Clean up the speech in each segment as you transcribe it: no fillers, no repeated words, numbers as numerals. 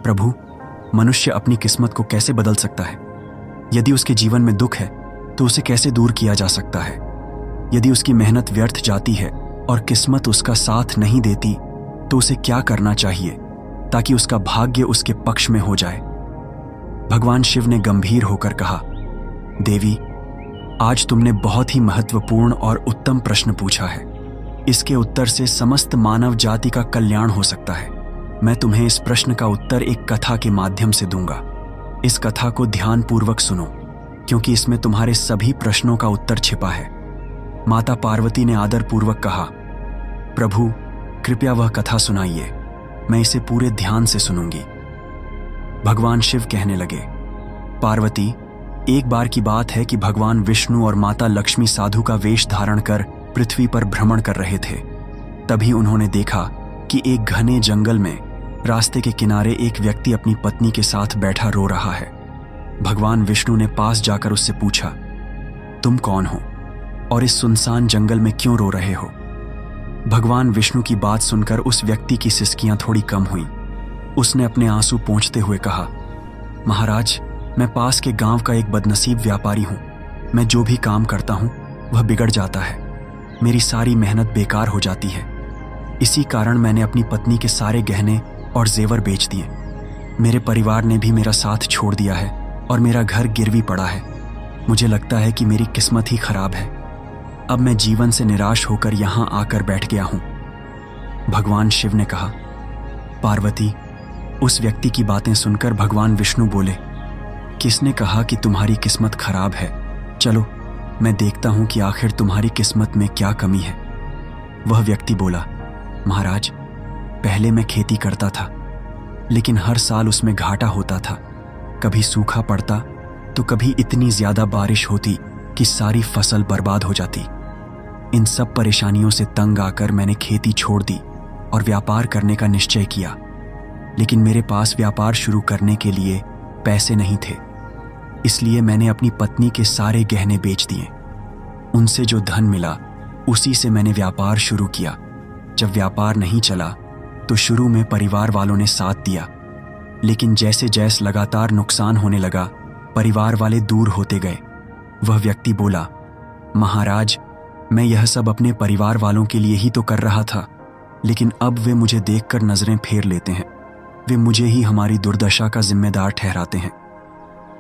प्रभु, मनुष्य अपनी किस्मत को कैसे बदल सकता है? यदि उसके जीवन में दुख है तो उसे कैसे दूर किया जा सकता है? यदि उसकी मेहनत व्यर्थ जाती है और किस्मत उसका साथ नहीं देती तो उसे क्या करना चाहिए ताकि उसका भाग्य उसके पक्ष में हो जाए? भगवान शिव ने गंभीर होकर कहा, देवी, आज तुमने बहुत ही महत्वपूर्ण और उत्तम प्रश्न पूछा है। इसके उत्तर से समस्त मानव जाति का कल्याण हो सकता है। मैं तुम्हें इस प्रश्न का उत्तर एक कथा के माध्यम से दूंगा। इस कथा को ध्यानपूर्वक सुनो, क्योंकि इसमें तुम्हारे सभी प्रश्नों का उत्तर छिपा है। माता पार्वती ने आदरपूर्वक कहा, प्रभु, कृपया वह कथा सुनाइए, मैं इसे पूरे ध्यान से सुनूंगी। भगवान शिव कहने लगे, पार्वती, एक बार की बात है कि भगवान विष्णु और माता लक्ष्मी साधु का वेश धारण कर पृथ्वी पर भ्रमण कर रहे थे। तभी उन्होंने देखा कि एक घने जंगल में रास्ते के किनारे एक व्यक्ति अपनी पत्नी के साथ बैठा रो रहा है। भगवान विष्णु ने पास जाकर उससे पूछा, तुम कौन हो और इस सुनसान जंगल में क्यों रो रहे हो? भगवान विष्णु की बात सुनकर उस व्यक्ति की सिसकियां थोड़ी कम हुईं। उसने अपने आंसू पोंछते हुए कहा, महाराज, मैं पास के गांव का एक बदनसीब व्यापारी हूं। मैं जो भी काम करता हूं वह बिगड़ जाता है। मेरी सारी मेहनत बेकार हो जाती है। इसी कारण मैंने अपनी पत्नी के सारे गहने और जेवर बेच दिए। मेरे परिवार ने भी मेरा साथ छोड़ दिया है और मेरा घर गिरवी पड़ा है। मुझे लगता है कि मेरी किस्मत ही खराब है। अब मैं जीवन से निराश होकर यहां आकर बैठ गया हूं। भगवान शिव ने कहा, पार्वती, उस व्यक्ति की बातें सुनकर भगवान विष्णु बोले, किसने कहा कि तुम्हारी किस्मत खराब है? चलो, मैं देखता हूं कि आखिर तुम्हारी किस्मत में क्या कमी है। वह व्यक्ति बोला, महाराज, पहले मैं खेती करता था, लेकिन हर साल उसमें घाटा होता था। कभी सूखा पड़ता तो कभी इतनी ज्यादा बारिश होती कि सारी फसल बर्बाद हो जाती। इन सब परेशानियों से तंग आकर मैंने खेती छोड़ दी और व्यापार करने का निश्चय किया, लेकिन मेरे पास व्यापार शुरू करने के लिए पैसे नहीं थे। इसलिए मैंने अपनी पत्नी के सारे गहने बेच दिए। उनसे जो धन मिला उसी से मैंने व्यापार शुरू किया। जब व्यापार नहीं चला तो शुरू में परिवार वालों ने साथ दिया, लेकिन जैसे जैसे लगातार नुकसान होने लगा, परिवार वाले दूर होते गए। वह व्यक्ति बोला, महाराज, मैं यह सब अपने परिवार वालों के लिए ही तो कर रहा था, लेकिन अब वे मुझे देखकर नजरें फेर लेते हैं। वे मुझे ही हमारी दुर्दशा का जिम्मेदार ठहराते हैं।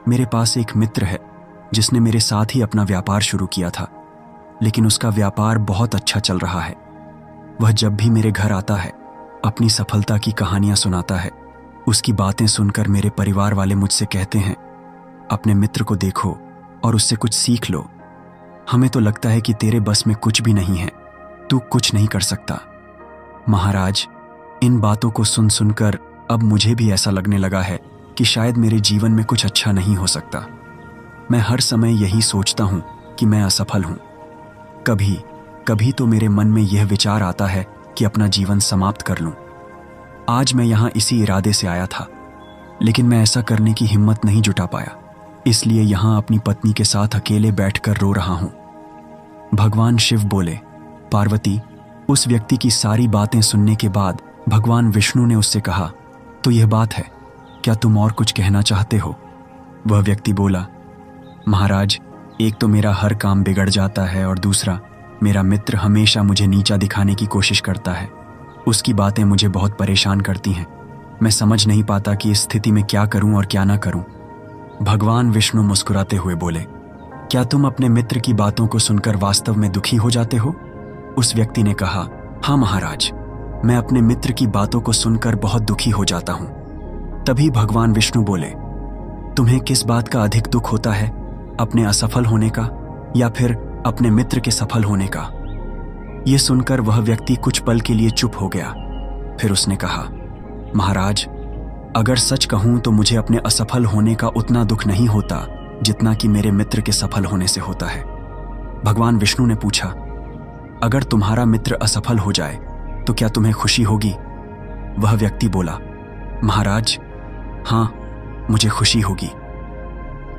मेरे पास एक मित्र है जिसने मेरे साथ ही अपना व्यापार शुरू किया था, लेकिन उसका व्यापार बहुत अच्छा चल रहा है। वह जब भी मेरे घर आता है अपनी सफलता की कहानियां सुनाता है। उसकी बातें सुनकर मेरे परिवार वाले मुझसे कहते हैं, अपने मित्र को देखो और उससे कुछ सीख लो। हमें तो लगता है कि तेरे बस में कुछ भी नहीं है, तू कुछ नहीं कर सकता। महाराज, इन बातों को सुन सुनकर अब मुझे भी ऐसा लगने लगा है कि शायद मेरे जीवन में कुछ अच्छा नहीं हो सकता। मैं हर समय यही सोचता हूं कि मैं असफल हूं। कभी कभी तो मेरे मन में यह विचार आता है कि अपना जीवन समाप्त कर लूं। आज मैं यहां इसी इरादे से आया था, लेकिन मैं ऐसा करने की हिम्मत नहीं जुटा पाया, इसलिए यहां अपनी पत्नी के साथ अकेले बैठकर रो रहा हूं। भगवान शिव बोले, पार्वती, उस व्यक्ति की सारी बातें सुनने के बाद भगवान विष्णु ने उससे कहा, तो यह बात है, क्या तुम और कुछ कहना चाहते हो? वह व्यक्ति बोला, महाराज, एक तो मेरा हर काम बिगड़ जाता है और दूसरा, मेरा मित्र हमेशा मुझे नीचा दिखाने की कोशिश करता है। उसकी बातें मुझे बहुत परेशान करती हैं। मैं समझ नहीं पाता कि इस स्थिति में क्या करूं और क्या ना करूं। भगवान विष्णु मुस्कुराते हुए बोले, क्या तुम अपने मित्र की बातों को सुनकर वास्तव में दुखी हो जाते हो? उस व्यक्ति ने कहा, हाँ महाराज, मैं अपने मित्र की बातों को सुनकर बहुत दुखी हो जाता हूं। तभी भगवान विष्णु बोले, तुम्हें किस बात का अधिक दुख होता है, अपने असफल होने का या फिर अपने मित्र के सफल होने का? यह सुनकर वह व्यक्ति कुछ पल के लिए चुप हो गया। फिर उसने कहा, महाराज, अगर सच कहूं तो मुझे अपने असफल होने का उतना दुख नहीं होता जितना कि मेरे मित्र के सफल होने से होता है। भगवान विष्णु ने पूछा, अगर तुम्हारा मित्र असफल हो जाए तो क्या तुम्हें खुशी होगी? वह व्यक्ति बोला, महाराज, हाँ, मुझे खुशी होगी।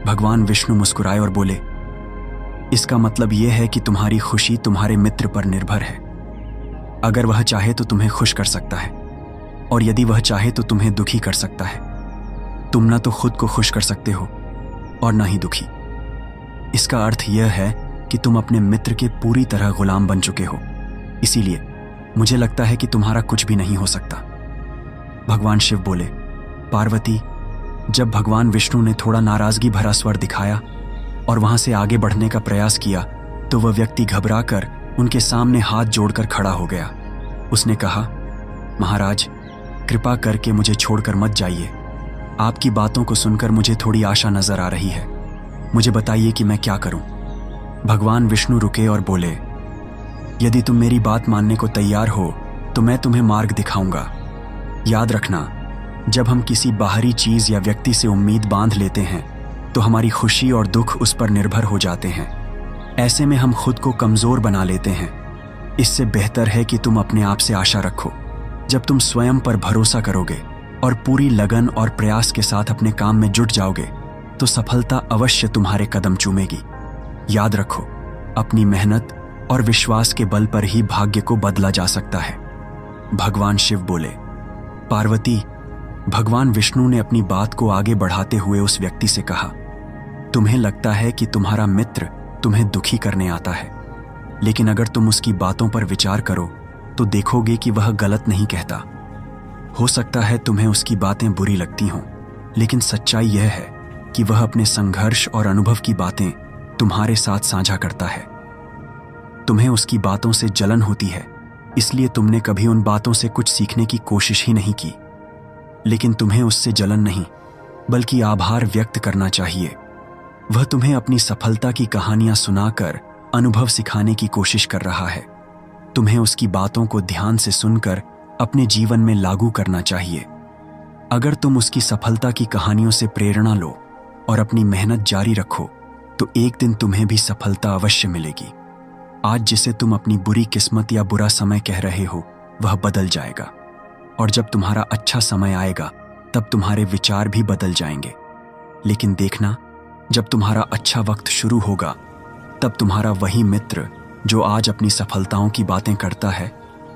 भगवान विष्णु मुस्कुराए और बोले, इसका मतलब यह है कि तुम्हारी खुशी तुम्हारे मित्र पर निर्भर है। अगर वह चाहे तो तुम्हें खुश कर सकता है, और यदि वह चाहे तो तुम्हें दुखी कर सकता है। तुम ना तो खुद को खुश कर सकते हो और ना ही दुखी। इसका अर्थ यह है कि तुम अपने मित्र के पूरी तरह गुलाम बन चुके हो। इसीलिए मुझे लगता है कि तुम्हारा कुछ भी नहीं हो सकता। भगवान शिव बोले, पार्वती, जब भगवान विष्णु ने थोड़ा नाराजगी भरा स्वर दिखाया और वहां से आगे बढ़ने का प्रयास किया तो वह व्यक्ति घबराकर उनके सामने हाथ जोड़कर खड़ा हो गया। उसने कहा, महाराज, कृपा करके मुझे छोड़कर मत जाइए। आपकी बातों को सुनकर मुझे थोड़ी आशा नजर आ रही है। मुझे बताइए कि मैं क्या करूं। भगवान विष्णु रुके और बोले, यदि तुम मेरी बात मानने को तैयार हो तो मैं तुम्हें मार्ग दिखाऊंगा। याद रखना, जब हम किसी बाहरी चीज या व्यक्ति से उम्मीद बांध लेते हैं तो हमारी खुशी और दुख उस पर निर्भर हो जाते हैं। ऐसे में हम खुद को कमजोर बना लेते हैं। इससे बेहतर है कि तुम अपने आप से आशा रखो। जब तुम स्वयं पर भरोसा करोगे और पूरी लगन और प्रयास के साथ अपने काम में जुट जाओगे तो सफलता अवश्य तुम्हारे कदम चूमेगी। याद रखो, अपनी मेहनत और विश्वास के बल पर ही भाग्य को बदला जा सकता है। भगवान शिव बोले, पार्वती, भगवान विष्णु ने अपनी बात को आगे बढ़ाते हुए उस व्यक्ति से कहा, तुम्हें लगता है कि तुम्हारा मित्र तुम्हें दुखी करने आता है, लेकिन अगर तुम उसकी बातों पर विचार करो तो देखोगे कि वह गलत नहीं कहता। हो सकता है तुम्हें उसकी बातें बुरी लगती हों, लेकिन सच्चाई यह है कि वह अपने संघर्ष और अनुभव की बातें तुम्हारे साथ साझा करता है। तुम्हें उसकी बातों से जलन होती है, इसलिए तुमने कभी उन बातों से कुछ सीखने की कोशिश ही नहीं की। लेकिन तुम्हें उससे जलन नहीं, बल्कि आभार व्यक्त करना चाहिए। वह तुम्हें अपनी सफलता की कहानियां सुनाकर अनुभव सिखाने की कोशिश कर रहा है। तुम्हें उसकी बातों को ध्यान से सुनकर अपने जीवन में लागू करना चाहिए। अगर तुम उसकी सफलता की कहानियों से प्रेरणा लो और अपनी मेहनत जारी रखो तो एक दिन तुम्हें भी सफलता अवश्य मिलेगी। आज जिसे तुम अपनी बुरी किस्मत या बुरा समय कह रहे हो वह बदल जाएगा, और जब तुम्हारा अच्छा समय आएगा तब तुम्हारे विचार भी बदल जाएंगे। लेकिन देखना, जब तुम्हारा अच्छा वक्त शुरू होगा तब तुम्हारा वही मित्र जो आज अपनी सफलताओं की बातें करता है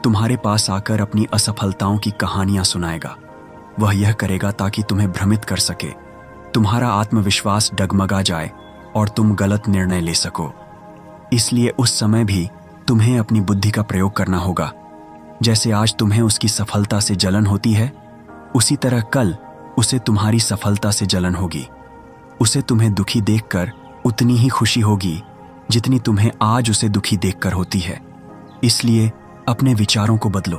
तुम्हारे पास आकर अपनी असफलताओं की कहानियां सुनाएगा। वह यह करेगा ताकि तुम्हें भ्रमित कर सके, तुम्हारा आत्मविश्वास डगमगा जाए और तुम गलत निर्णय ले सको। इसलिए उस समय भी तुम्हें अपनी बुद्धि का प्रयोग करना होगा। जैसे आज तुम्हें उसकी सफलता से जलन होती है, उसी तरह कल उसे तुम्हारी सफलता से जलन होगी। उसे तुम्हें दुखी देखकर उतनी ही खुशी होगी जितनी तुम्हें आज उसे दुखी देखकर होती है। इसलिए अपने विचारों को बदलो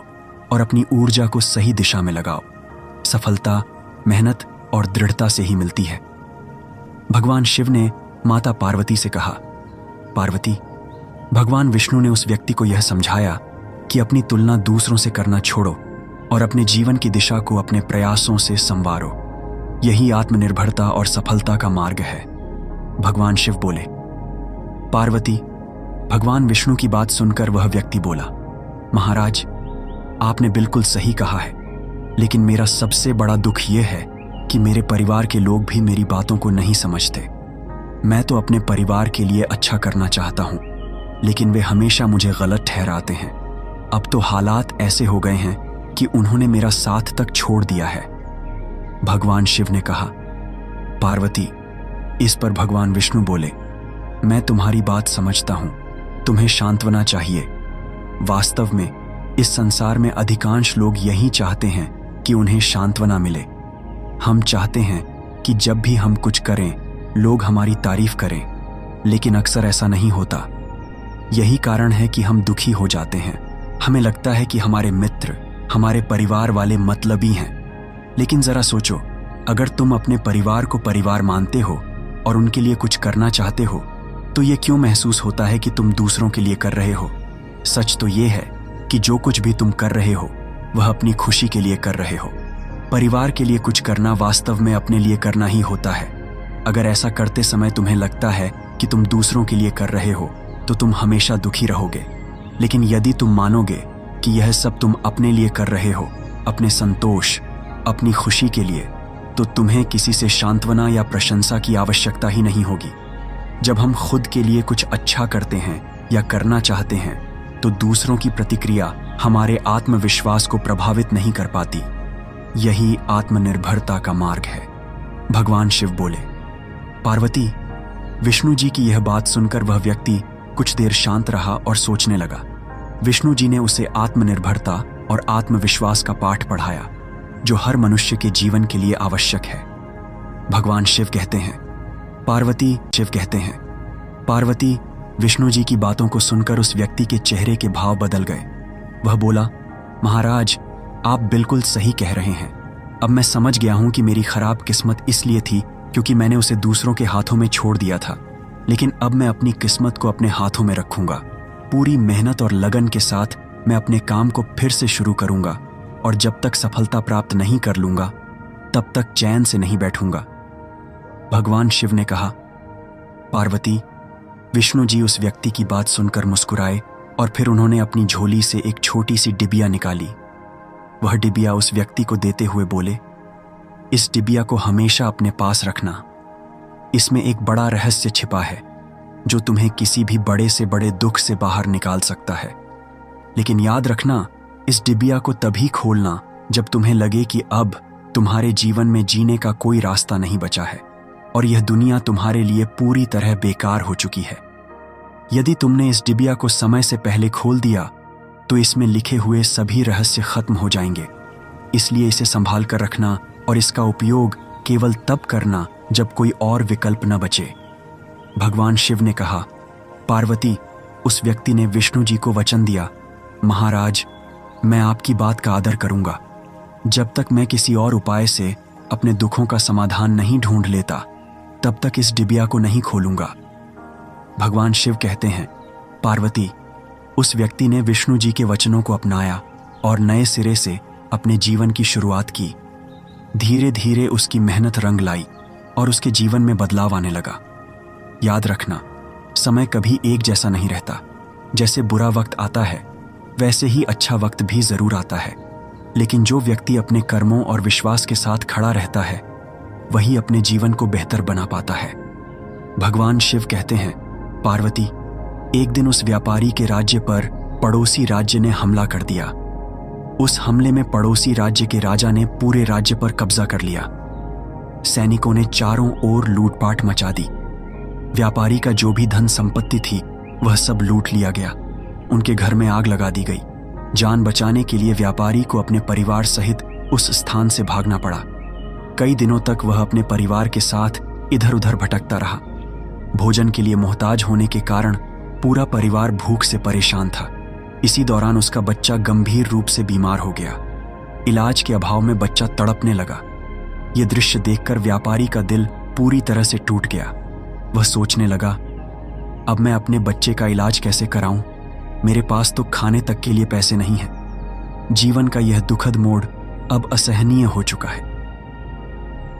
और अपनी ऊर्जा को सही दिशा में लगाओ। सफलता मेहनत और दृढ़ता से ही मिलती है। भगवान शिव ने माता पार्वती से कहा, पार्वती, भगवान विष्णु ने उस व्यक्ति को यह समझाया कि अपनी तुलना दूसरों से करना छोड़ो और अपने जीवन की दिशा को अपने प्रयासों से संवारो। यही आत्मनिर्भरता और सफलता का मार्ग है। भगवान शिव बोले, पार्वती, भगवान विष्णु की बात सुनकर वह व्यक्ति बोला, महाराज, आपने बिल्कुल सही कहा है, लेकिन मेरा सबसे बड़ा दुख यह है कि मेरे परिवार के लोग भी मेरी बातों को नहीं समझते। मैं तो अपने परिवार के लिए अच्छा करना चाहता हूं, लेकिन वे हमेशा मुझे गलत ठहराते हैं। अब तो हालात ऐसे हो गए हैं कि उन्होंने मेरा साथ तक छोड़ दिया है। भगवान शिव ने कहा, पार्वती, इस पर भगवान विष्णु बोले, मैं तुम्हारी बात समझता हूं, तुम्हें सांत्वना चाहिए। वास्तव में इस संसार में अधिकांश लोग यही चाहते हैं कि उन्हें सांत्वना मिले। हम चाहते हैं कि जब भी हम कुछ करें लोग हमारी तारीफ करें, लेकिन अक्सर ऐसा नहीं होता। यही कारण है कि हम दुखी हो जाते हैं। हमें लगता है कि हमारे मित्र, हमारे परिवार वाले मतलबी हैं। लेकिन जरा सोचो, अगर तुम अपने परिवार को परिवार मानते हो और उनके लिए कुछ करना चाहते हो तो ये क्यों महसूस होता है कि तुम दूसरों के लिए कर रहे हो? सच तो ये है कि जो कुछ भी तुम कर रहे हो वह अपनी खुशी के लिए कर रहे हो। परिवार के लिए कुछ करना वास्तव में अपने लिए करना ही होता है। अगर ऐसा करते समय तुम्हें लगता है कि तुम दूसरों के लिए कर रहे हो तो तुम हमेशा दुखी रहोगे। लेकिन यदि तुम मानोगे कि यह सब तुम अपने लिए कर रहे हो, अपने संतोष, अपनी खुशी के लिए, तो तुम्हें किसी से सांत्वना या प्रशंसा की आवश्यकता ही नहीं होगी। जब हम खुद के लिए कुछ अच्छा करते हैं या करना चाहते हैं तो दूसरों की प्रतिक्रिया हमारे आत्मविश्वास को प्रभावित नहीं कर पाती। यही आत्मनिर्भरता का मार्ग है। भगवान शिव बोले, पार्वती, विष्णु जी की यह बात सुनकर वह व्यक्ति कुछ देर शांत रहा और सोचने लगा। विष्णु जी ने उसे आत्मनिर्भरता और आत्मविश्वास का पाठ पढ़ाया, जो हर मनुष्य के जीवन के लिए आवश्यक है। भगवान शिव कहते हैं, पार्वती, विष्णु जी की बातों को सुनकर उस व्यक्ति के चेहरे के भाव बदल गए। वह बोला, महाराज, आप बिल्कुल सही कह रहे हैं। अब मैं समझ गया हूं कि मेरी खराब किस्मत इसलिए थी क्योंकि मैंने उसे दूसरों के हाथों में छोड़ दिया था। लेकिन अब मैं अपनी किस्मत को अपने हाथों में रखूंगा। पूरी मेहनत और लगन के साथ मैं अपने काम को फिर से शुरू करूंगा और जब तक सफलता प्राप्त नहीं कर लूंगा तब तक चैन से नहीं बैठूंगा। भगवान शिव ने कहा, पार्वती, विष्णु जी उस व्यक्ति की बात सुनकर मुस्कुराए और फिर उन्होंने अपनी झोली से एक छोटी सी डिबिया निकाली। वह डिबिया उस व्यक्ति को देते हुए बोले, इस डिबिया को हमेशा अपने पास रखना। इसमें एक बड़ा रहस्य छिपा है जो तुम्हें किसी भी बड़े से बड़े दुख से बाहर निकाल सकता है। लेकिन याद रखना, इस डिबिया को तभी खोलना जब तुम्हें लगे कि अब तुम्हारे जीवन में जीने का कोई रास्ता नहीं बचा है और यह दुनिया तुम्हारे लिए पूरी तरह बेकार हो चुकी है। यदि तुमने इस डिबिया को समय से पहले खोल दिया तो इसमें लिखे हुए सभी रहस्य खत्म हो जाएंगे। इसलिए इसे संभाल कर रखना और इसका उपयोग केवल तब करना जब कोई और विकल्प न बचे। भगवान शिव ने कहा, पार्वती, उस व्यक्ति ने विष्णु जी को वचन दिया, महाराज, मैं आपकी बात का आदर करूंगा। जब तक मैं किसी और उपाय से अपने दुखों का समाधान नहीं ढूंढ लेता तब तक इस डिबिया को नहीं खोलूंगा। भगवान शिव कहते हैं, पार्वती, उस व्यक्ति ने विष्णु जी के वचनों को अपनाया और नए सिरे से अपने जीवन की शुरुआत की। धीरे धीरे उसकी मेहनत रंग लाई और उसके जीवन में बदलाव आने लगा। याद रखना, समय कभी एक जैसा नहीं रहता। जैसे बुरा वक्त आता है वैसे ही अच्छा वक्त भी जरूर आता है। लेकिन जो व्यक्ति अपने कर्मों और विश्वास के साथ खड़ा रहता है वही अपने जीवन को बेहतर बना पाता है। भगवान शिव कहते हैं, पार्वती, एक दिन उस व्यापारी के राज्य पर पड़ोसी राज्य ने हमला कर दिया। उस हमले में पड़ोसी राज्य के राजा ने पूरे राज्य पर कब्जा कर लिया। सैनिकों ने चारों ओर लूटपाट मचा दी। व्यापारी का जो भी धन संपत्ति थी वह सब लूट लिया गया। उनके घर में आग लगा दी गई। जान बचाने के लिए व्यापारी को अपने परिवार सहित उस स्थान से भागना पड़ा। कई दिनों तक वह अपने परिवार के साथ इधर उधर भटकता रहा। भोजन के लिए मोहताज होने के कारण पूरा परिवार भूख से परेशान था। इसी दौरान उसका बच्चा गंभीर रूप से बीमार हो गया। इलाज के अभाव में बच्चा तड़पने लगा। यह दृश्य देखकर व्यापारी का दिल पूरी तरह से टूट गया। वह सोचने लगा, अब मैं अपने बच्चे का इलाज कैसे कराऊं? मेरे पास तो खाने तक के लिए पैसे नहीं हैं। जीवन का यह दुखद मोड़ अब असहनीय हो चुका है।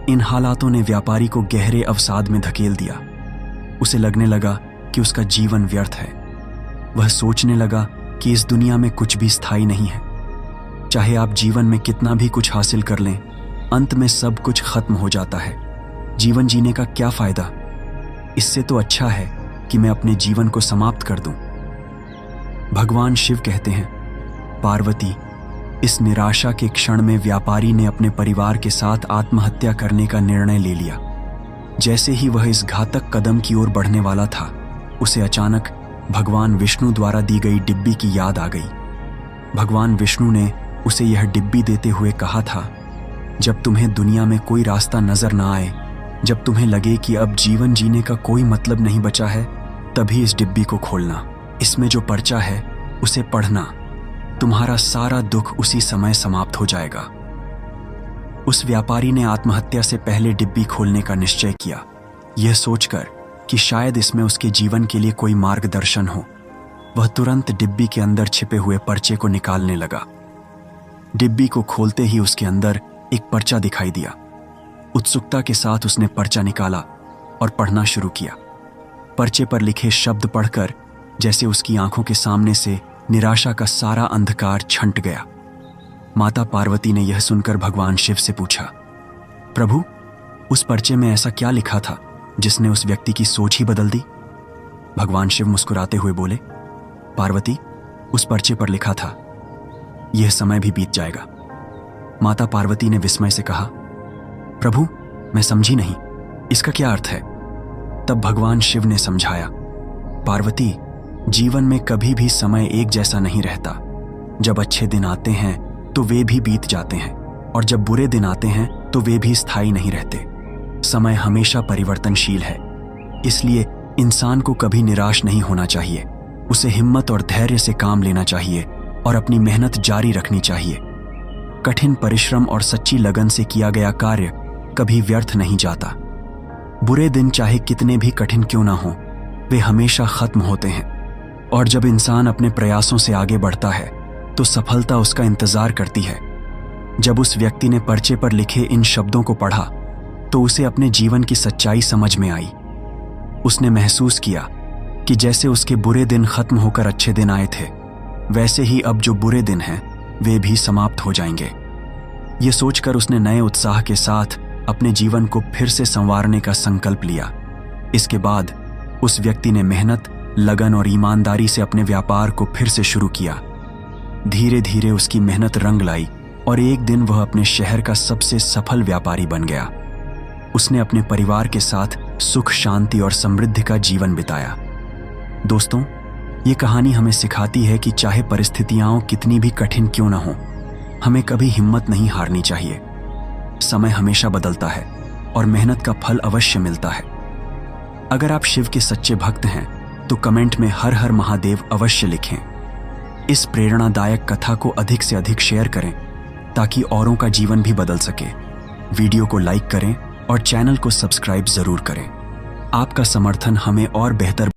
इन हालातों ने व्यापारी को गहरे अवसाद में धकेल दिया। उसे लगने लगा कि उसका जीवन व्यर्थ है। वह सोचने लगा कि इस दुनिया में कुछ भी स्थायी नहीं है। चाहे आप जीवन में कितना भी कुछ हासिल कर लें, अंत में सब कुछ खत्म हो जाता है। जीवन जीने का क्या फायदा? इससे तो अच्छा है कि मैं अपने जीवन को समाप्त कर दूं। भगवान शिव कहते हैं, पार्वती, इस निराशा के क्षण में व्यापारी ने अपने परिवार के साथ आत्महत्या करने का निर्णय ले लिया। जैसे ही वह इस घातक कदम की ओर बढ़ने वाला था, उसे अचानक भगवान विष्णु द्वारा दी गई डिब्बी की याद आ गई। भगवान विष्णु ने उसे यह डिब्बी देते हुए कहा था, जब तुम्हें दुनिया में कोई रास्ता नजर ना आए, जब तुम्हें लगे कि अब जीवन जीने का कोई मतलब नहीं बचा है, तभी इस डिब्बी को खोलना। इसमें जो पर्चा है उसे पढ़ना। तुम्हारा सारा दुख उसी समय समाप्त हो जाएगा। उस व्यापारी ने आत्महत्या से पहले डिब्बी खोलने का निश्चय किया, यह सोचकर कि शायद इसमें उसके जीवन के लिए कोई मार्गदर्शन हो। वह तुरंत डिब्बी के अंदर छिपे हुए पर्चे को निकालने लगा। डिब्बी को खोलते ही उसके अंदर एक पर्चा दिखाई दिया। उत्सुकता के साथ उसने पर्चा निकाला और पढ़ना शुरू किया। पर्चे पर लिखे शब्द पढ़कर जैसे उसकी आंखों के सामने से निराशा का सारा अंधकार छंट गया। माता पार्वती ने यह सुनकर भगवान शिव से पूछा, प्रभु, उस पर्चे में ऐसा क्या लिखा था जिसने उस व्यक्ति की सोच ही बदल दी? भगवान शिव मुस्कुराते हुए बोले, पार्वती, उस पर्चे पर लिखा था, यह समय भी बीत जाएगा। माता पार्वती ने विस्मय से कहा, प्रभु, मैं समझी नहीं, इसका क्या अर्थ है? तब भगवान शिव ने समझाया, पार्वती, जीवन में कभी भी समय एक जैसा नहीं रहता। जब अच्छे दिन आते हैं तो वे भी बीत जाते हैं, और जब बुरे दिन आते हैं तो वे भी स्थायी नहीं रहते। समय हमेशा परिवर्तनशील है, इसलिए इंसान को कभी निराश नहीं होना चाहिए। उसे हिम्मत और धैर्य से काम लेना चाहिए और अपनी मेहनत जारी रखनी चाहिए। कठिन परिश्रम और सच्ची लगन से किया गया कार्य कभी व्यर्थ नहीं जाता। बुरे दिन चाहे कितने भी कठिन क्यों ना हो, वे हमेशा खत्म होते हैं, और जब इंसान अपने प्रयासों से आगे बढ़ता है तो सफलता उसका इंतजार करती है। जब उस व्यक्ति ने पर्चे पर लिखे इन शब्दों को पढ़ा तो उसे अपने जीवन की सच्चाई समझ में आई। उसने महसूस किया कि जैसे उसके बुरे दिन खत्म होकर अच्छे दिन आए थे, वैसे ही अब जो बुरे दिन हैं वे भी समाप्त हो जाएंगे। ये सोचकर उसने नए उत्साह के साथ अपने जीवन को फिर से संवारने का संकल्प लिया। इसके बाद उस व्यक्ति ने मेहनत, लगन और ईमानदारी से अपने व्यापार को फिर से शुरू किया। धीरे धीरे उसकी मेहनत रंग लाई और एक दिन वह अपने शहर का सबसे सफल व्यापारी बन गया। उसने अपने परिवार के साथ सुख, शांति और समृद्धि का जीवन बिताया। दोस्तों, ये कहानी हमें सिखाती है कि चाहे परिस्थितियां कितनी भी कठिन क्यों न हो, हमें कभी हिम्मत नहीं हारनी चाहिए। समय हमेशा बदलता है और मेहनत का फल अवश्य मिलता है। अगर आप शिव के सच्चे भक्त हैं तो कमेंट में हर हर महादेव अवश्य लिखें। इस प्रेरणादायक कथा को अधिक से अधिक शेयर करें ताकि औरों का जीवन भी बदल सके। वीडियो को लाइक करें और चैनल को सब्सक्राइब जरूर करें। आपका समर्थन हमें और बेहतर